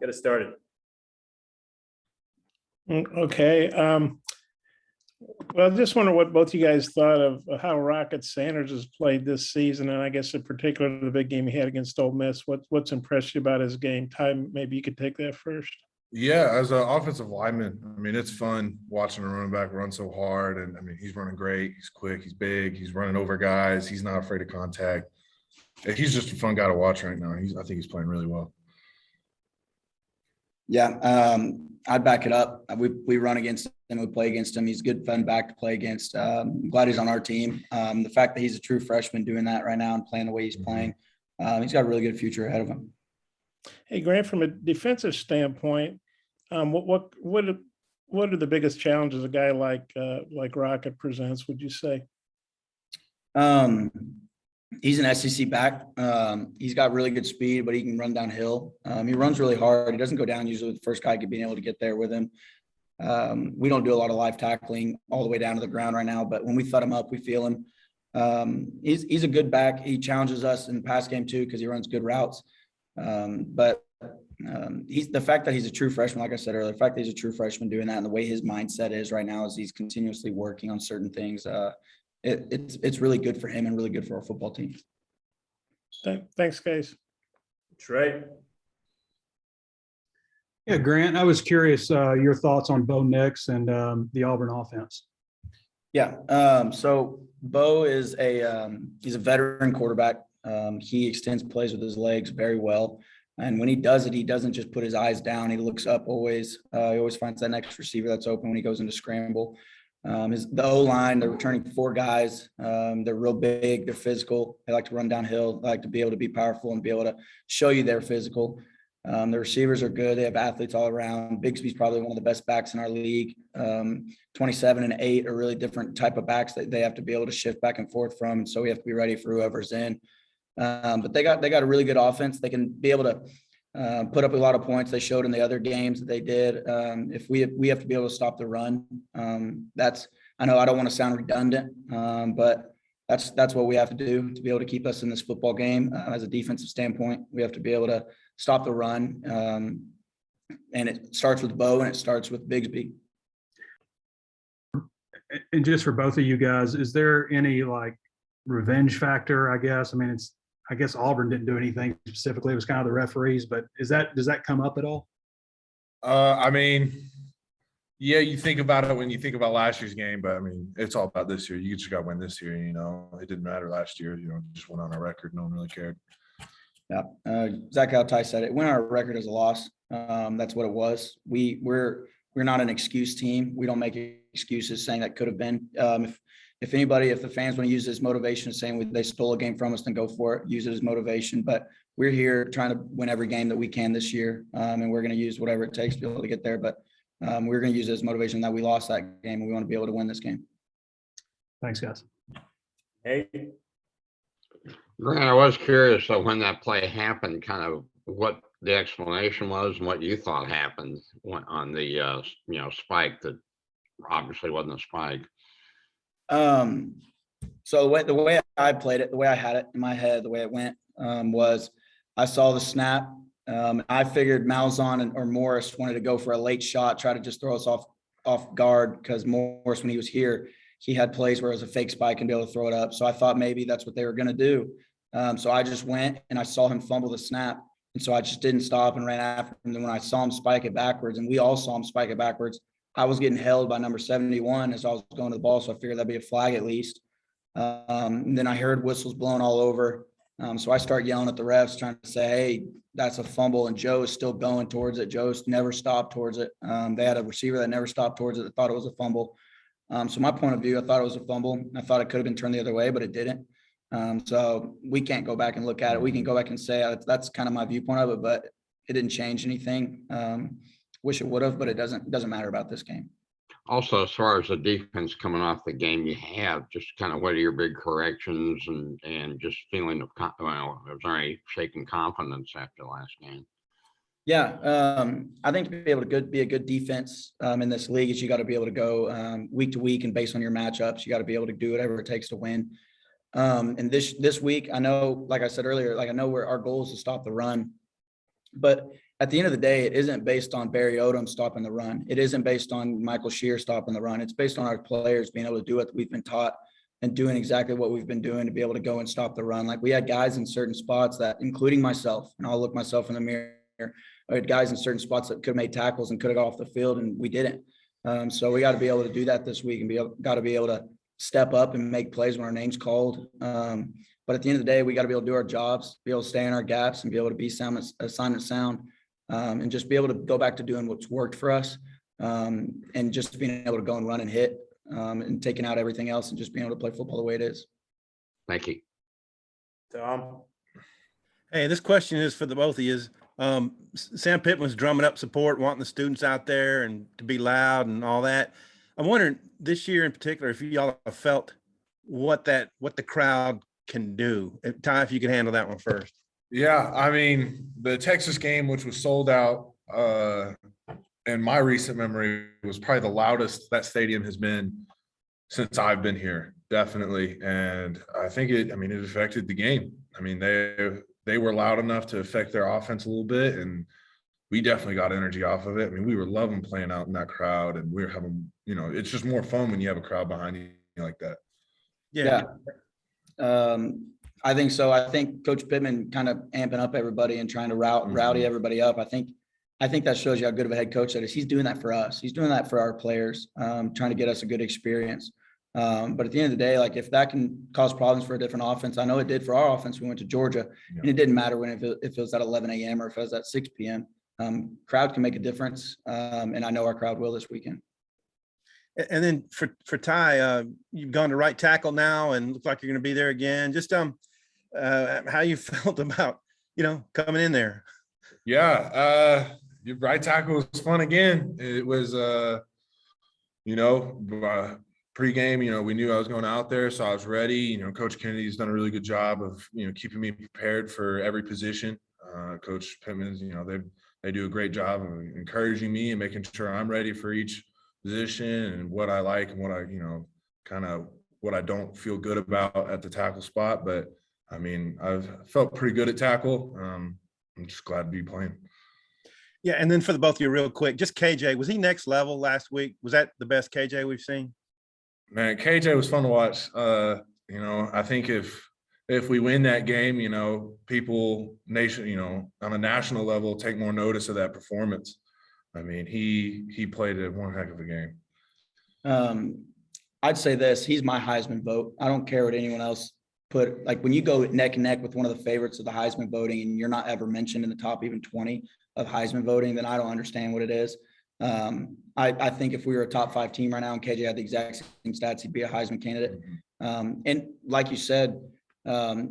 get us started. Okay. Well, I just wonder what both you guys thought of how Rocket Sanders has played this season, and I guess in particular the big game he had against Ole Miss. What's impressed you about his game? Ty, maybe you could take that first. Yeah, as an offensive lineman, I mean, it's fun watching a running back run so hard. And I mean, he's running great. He's quick. He's big. He's running over guys. He's not afraid of contact. He's just a fun guy to watch right now. I think he's playing really well. Yeah, I'd back it up. We run against him. We play against him. He's a good, fun back to play against. I'm glad he's on our team. The fact that he's a true freshman doing that right now and playing the way he's playing, he's got a really good future ahead of him. Hey, Grant, from a defensive standpoint, what are the biggest challenges a guy like Rocket presents, would you say? He's an SEC back. He's got really good speed, but he can run downhill. He runs really hard. He doesn't go down usually with the first guy being able to get there with him. We don't do a lot of live tackling all the way down to the ground right now, but when we thud him up, we feel him. He's a good back. He challenges us in the pass game too because he runs good routes. But he's the fact that he's a true freshman, like I said earlier, the fact that he's a true freshman doing that and the way his mindset is right now is he's continuously working on certain things. It's really good for him and really good for our football team. Thanks, guys. Trey. Yeah, Grant, I was curious your thoughts on Bo Nix and the Auburn offense. Yeah. So Bo is he's a veteran quarterback. He extends plays with his legs very well. And when he does it, he doesn't just put his eyes down. He looks up always. He always finds that next receiver that's open when he goes into scramble. The O-line, they're returning 4 guys. They're real big. They're physical. They like to run downhill. They like to be able to be powerful and be able to show you they're physical. The receivers are good. They have athletes all around. Bigsby's probably one of the best backs in our league. 27 and 8 are really different type of backs that they have to be able to shift back and forth from. And so we have to be ready for whoever's in. But they got a really good offense. They can be able to put up a lot of points. They showed in the other games that they did. If we have to be able to stop the run, I know I don't want to sound redundant, but that's what we have to do to be able to keep us in this football game. As a defensive standpoint, we have to be able to stop the run. And it starts with Bo and it starts with Bigsby. And just for both of you guys, is there any like revenge factor, I guess? I mean, I guess Auburn didn't do anything specifically. It was kind of the referees, but does that come up at all? I mean, yeah, you think about it when you think about last year's game, but I mean, it's all about this year. You just got to win this year. It didn't matter last year. Just went on our record. No one really cared. Yeah, exactly how Ty said it. Went on our record as a loss. That's what it was. We're not an excuse team. We don't make excuses saying that could have been. If the fans want to use this motivation, saying they stole a game from us, then go for it. Use it as motivation. But we're here trying to win every game that we can this year, and we're going to use whatever it takes to be able to get there. But we're going to use it as motivation that we lost that game, and we want to be able to win this game. Thanks, guys. Hey. Grant, I was curious when that play happened, kind of what the explanation was and what you thought happened on the spike that obviously wasn't a spike. So the way I played it, the way I had it in my head, the way it went was I saw the snap. I figured Malzahn or Morris wanted to go for a late shot, try to just throw us off guard because Morris, when he was here, he had plays where it was a fake spike and be able to throw it up. So I thought maybe that's what they were going to do. So I just went and I saw him fumble the snap. And so I just didn't stop and ran after him. And then when I saw him spike it backwards, and we all saw him spike it backwards, I was getting held by number 71 as I was going to the ball. So I figured that'd be a flag at least. And then I heard whistles blowing all over. So I start yelling at the refs, trying to say, hey, that's a fumble. And Joe is still going towards it. Joe's never stopped towards it. They had a receiver that never stopped towards it. That thought it was a fumble. So my point of view, I thought it was a fumble. I thought it could have been turned the other way, but it didn't. So we can't go back and look at it. We can go back and say that's kind of my viewpoint of it, but it didn't change anything. Wish it would have, but it doesn't matter about this game. Also, as far as the defense coming off the game you have, just kind of what are your big corrections and just feeling of, was there any shaking confidence after the last game? Yeah, I think to be able to be a good defense in this league is you got to be able to go week to week and based on your matchups, you got to be able to do whatever it takes to win. And this week, I know, like I said earlier, I know where our goal is to stop the run, but at the end of the day, it isn't based on Barry Odom stopping the run. It isn't based on Michael Shear stopping the run. It's based on our players being able to do what we've been taught and doing exactly what we've been doing to be able to go and stop the run. Like we had guys in certain spots that, including myself, and I'll look myself in the mirror, I had guys in certain spots that could have made tackles and could have got off the field, and we didn't. So we got to be able to do that this week and got to be able to step up and make plays when our name's called. But at the end of the day, we got to be able to do our jobs, be able to stay in our gaps and be able to be assignment sound, and just be able to go back to doing what's worked for us, and just being able to go and run and hit, and taking out everything else and just being able to play football the way it is. Thank you. Tom. Hey, this question is for the both of you. Sam Pittman's drumming up support, wanting the students out there and to be loud and all that. I'm wondering this year in particular, if y'all have felt what the crowd can do. Ty, if you could handle that one first. Yeah, I mean, the Texas game, which was sold out, in my recent memory, was probably the loudest that stadium has been since I've been here, definitely. And I think it affected the game. I mean, they were loud enough to affect their offense a little bit, and we definitely got energy off of it. I mean, we were loving playing out in that crowd, and we were having, it's just more fun when you have a crowd behind you like that. Yeah. I think so. I think Coach Pittman kind of amping up everybody and trying to rowdy everybody up. I think that shows you how good of a head coach that is. He's doing that for us. He's doing that for our players, trying to get us a good experience. But at the end of the day, like if that can cause problems for a different offense, I know it did for our offense. We went to Georgia, and it didn't matter if it was at 11 a.m. or if it was at 6 p.m. Crowd can make a difference, and I know our crowd will this weekend. And then for Ty, you've gone to right tackle now and look like you're going to be there again. Just how you felt about coming in there. Yeah, your right tackle was fun again. It was pregame, we knew I was going out there, so I was ready. Coach Kennedy's done a really good job of keeping me prepared for every position. Coach Pittman's, they do a great job of encouraging me and making sure I'm ready for each position and what I like and what I, kind of what I don't feel good about at the tackle spot. But I mean, I've felt pretty good at tackle. I'm just glad to be playing. Yeah, and then for the both of you, real quick, just KJ, was he next level last week? Was that the best KJ we've seen? Man, KJ was fun to watch. I think if we win that game, people on a national level take more notice of that performance. I mean, he played one heck of a game. I'd say this, he's my Heisman vote. I don't care what anyone else put. Like when you go neck and neck with one of the favorites of the Heisman voting and you're not ever mentioned in the top even 20 of Heisman voting, then I don't understand what it is. I think if we were a top 5 team right now and KJ had the exact same stats, he'd be a Heisman candidate. And like you said,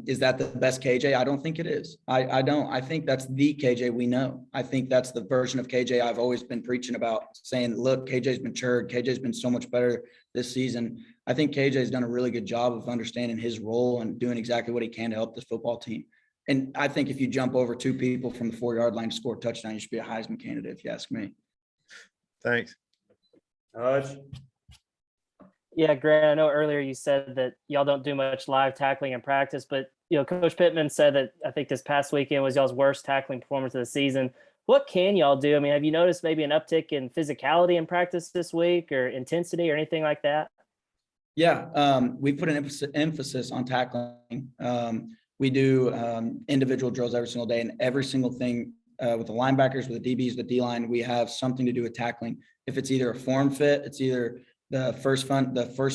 is that the best KJ? I don't think it is. I don't. I think that's the KJ we know. I think that's the version of KJ I've always been preaching about, saying, look, KJ's matured. KJ's been so much better this season. I think KJ's done a really good job of understanding his role and doing exactly what he can to help this football team. And I think if you jump over 2 people from the 4-yard line to score a touchdown, you should be a Heisman candidate, if you ask me. Thanks. Hutch. Yeah, Grant, I know earlier you said that y'all don't do much live tackling in practice, but Coach Pittman said that I think this past weekend was y'all's worst tackling performance of the season. What can y'all do? I mean, have you noticed maybe an uptick in physicality in practice this week or intensity or anything like that? Yeah, we put an emphasis on tackling. We do individual drills every single day, and every single thing with the linebackers, with the DBs, the D-line, we have something to do with tackling. If it's either a form fit, it's either the first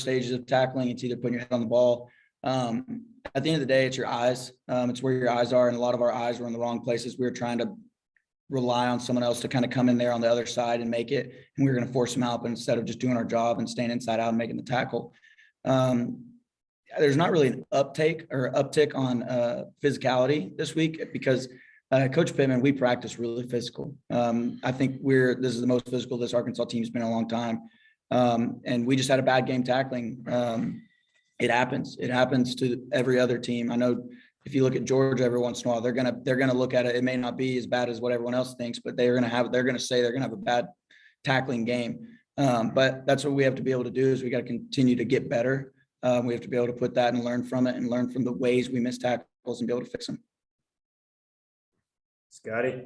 stages of tackling, it's either putting your head on the ball. At the end of the day, it's your eyes. It's where your eyes are, and a lot of our eyes were in the wrong places. We were trying to rely on someone else to kind of come in there on the other side and make it, and we were going to force them out, but instead of just doing our job and staying inside out and making the tackle. There's not really an uptick on physicality this week because Coach Pittman, we practice really physical. I think this is the most physical this Arkansas team's been in a long time. And we just had a bad game tackling. It happens. It happens to every other team. I know if you look at Georgia every once in a while, they're gonna look at it. It may not be as bad as what everyone else thinks, but they're gonna have a bad tackling game. But that's what we have to be able to do is we got to continue to get better. We have to be able to put that and learn from it and learn from the ways we miss tackles and be able to fix them. Scotty.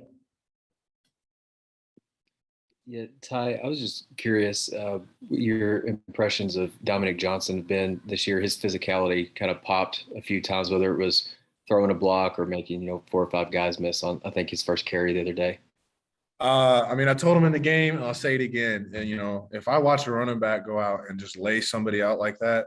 Yeah, Ty, I was just curious, what your impressions of Dominic Johnson have been this year. His physicality kind of popped a few times, whether it was throwing a block or making, 4 or 5 guys miss on, I think, his first carry the other day. I mean, I told him in the game, and I'll say it again. And, if I watch a running back go out and just lay somebody out like that,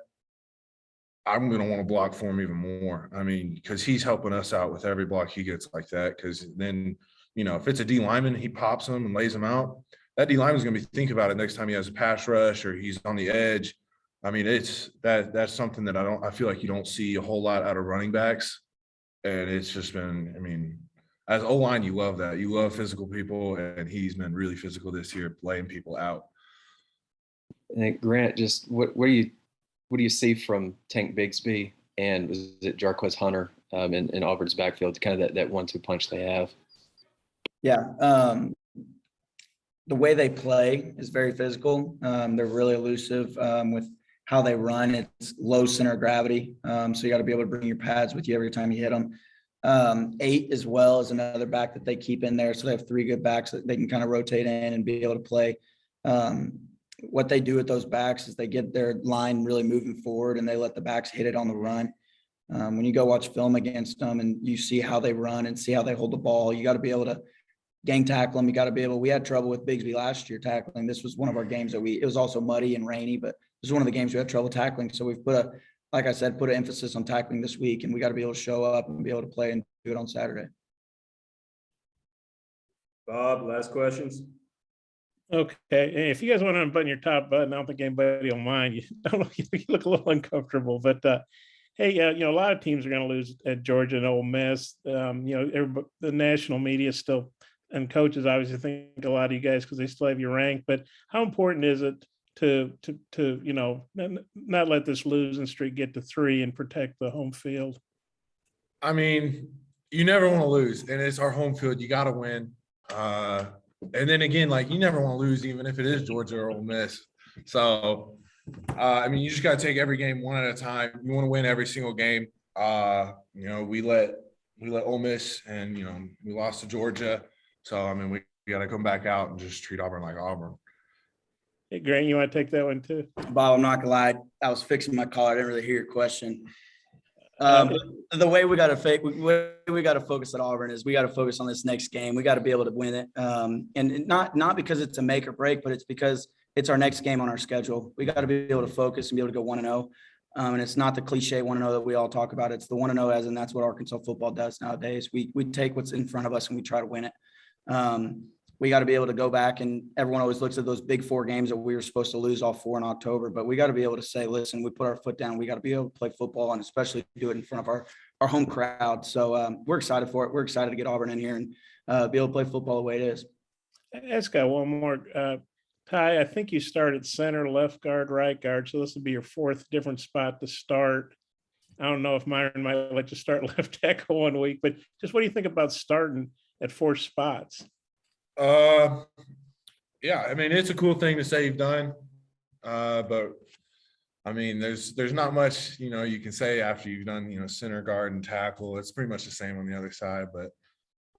I'm going to want to block for him even more. I mean, because he's helping us out with every block he gets like that. Because then, if it's a D lineman, he pops him and lays him out. That D lineman's going to be thinking about it next time he has a pass rush or he's on the edge. I mean, that's something that I feel like you don't see a whole lot out of running backs. And it's just been, I mean, as O-line, you love that. You love physical people, and he's been really physical this year, laying people out. And Grant, just what do you see from Tank Bigsby and was it Jarquez Hunter in Auburn's backfield? Kind of that 1-2 punch they have. Yeah. The way they play is very physical. They're really elusive with how they run. It's low center of gravity. So you got to be able to bring your pads with you every time you hit them. 8 as well is another back that they keep in there. So they have 3 good backs that they can kind of rotate in and be able to play. What they do with those backs is they get their line really moving forward and they let the backs hit it on the run. When you go watch film against them and you see how they run and see how they hold the ball, you got to be able to gang tackle them. You got to be able, we had trouble with Bigsby last year tackling. This was one of our games that it was also muddy and rainy, but this is one of the games we had trouble tackling. So we've like I said, put an emphasis on tackling this week, and we got to be able to show up and be able to play and do it on Saturday. Bob, last questions? Okay, if you guys want to unbutton your top button, I don't think anybody will mind. You look a little uncomfortable, but hey, a lot of teams are going to lose at Georgia and Ole Miss. The national media still and coaches obviously think a lot of you guys because they still have you ranked. But how important is it to not let this losing streak get to 3 and protect the home field? I mean, you never want to lose, and it's our home field. You got to win. And then again, you never want to lose, even if it is Georgia or Ole Miss. So, I mean, you just got to take every game one at a time. You want to win every single game. We let Ole Miss, and we lost to Georgia. So, I mean, we got to come back out and just treat Auburn like Auburn. Hey, Grant, you want to take that one too? Bob, I'm not gonna lie. I was fixing my car. I didn't really hear your question. The way we got to focus at Auburn is we got to focus on this next game. We got to be able to win it. And not because it's a make or break, but it's because it's our next game on our schedule. We got to be able to focus and be able to go 1-0. And it's not the cliche 1-0 that we all talk about. It's the 1-0 as in that's what Arkansas football does nowadays. We take what's in front of us and we try to win it. We got to be able to go back, and everyone always looks at those big 4 games that we were supposed to lose all 4 in October, but we got to be able to say, listen, we put our foot down. We got to be able to play football and especially do it in front of our home crowd. So we're excited for it. We're excited to get Auburn in here and be able to play football the way it is. I just got one more. Ty, I think you started center, left guard, right guard. So this will be your 4th different spot to start. I don't know if Myron might let you start left tackle one week, but just what do you think about starting at 4 spots? Yeah, I mean, it's a cool thing to say you've done, but I mean, there's not much, you can say after you've done, center, guard, and tackle. It's pretty much the same on the other side, but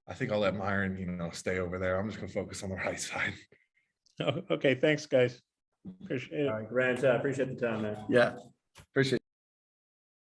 I think I'll let Myron, stay over there. I'm just gonna focus on the right side. Oh, okay, thanks, guys. Appreciate it. All right, Grant, I appreciate the time, man. Yeah, appreciate it.